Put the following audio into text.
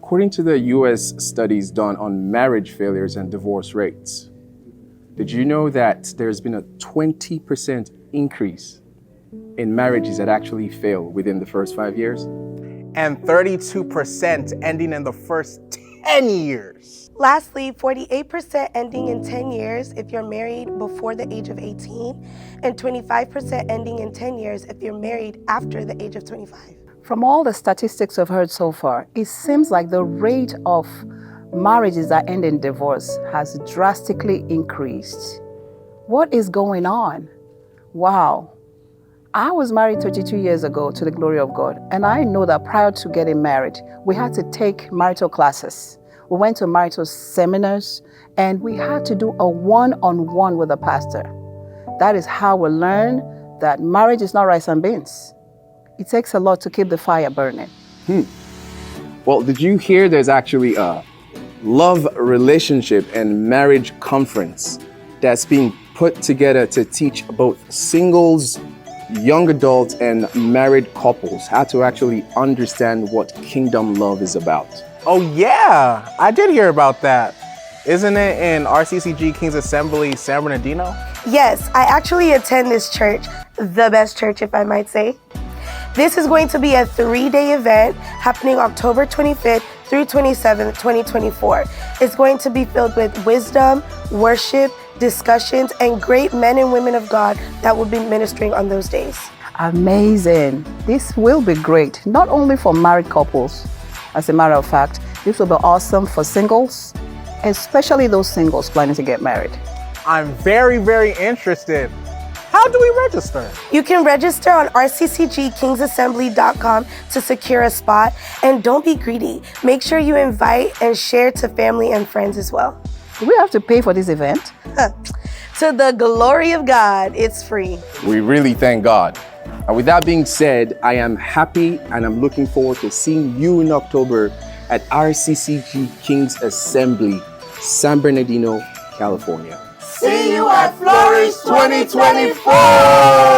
According to the US studies done on marriage failures and divorce rates, did you know that there's been a 20% increase in marriages that actually fail within the first 5 years? And 32% ending in the first 10 years. Lastly, 48% ending in 10 years if you're married before the age of 18, and 25% ending in 10 years if you're married after the age of 25. From all the statistics we've heard so far, it seems like the rate of marriages that end in divorce has drastically increased. What is going on? Wow. I was married 32 years ago, to the glory of God, and I know that prior to getting married, we had to take marital classes. We went to marital seminars, and we had to do a one-on-one with a pastor. That is how we learn that marriage is not rice and beans. It takes a lot to keep the fire burning. Well, did you hear there's actually a love, relationship, and marriage conference that's being put together to teach both singles, young adults, and married couples how to actually understand what kingdom love is about? Oh yeah, I did hear about that. Isn't it in RCCG King's Assembly, San Bernardino? Yes, I actually attend this church, the best church if I might say. This is going to be a 3-day event happening October 25th through 27th, 2024. It's going to be filled with wisdom, worship, discussions, and great men and women of God that will be ministering on those days. Amazing. This will be great, not only for married couples. As a matter of fact, this will be awesome for singles, especially those singles planning to get married. I'm very, very interested. How do we register? You can register on rccgkingsassembly.com to secure a spot. And don't be greedy. Make sure you invite and share to family and friends as well. Do we have to pay for this event? To the glory of God, it's free. We really thank God. And with that being said, I am happy and I'm looking forward to seeing you in October at RCCG King's Assembly, San Bernardino, California. See you at Flourish 2024!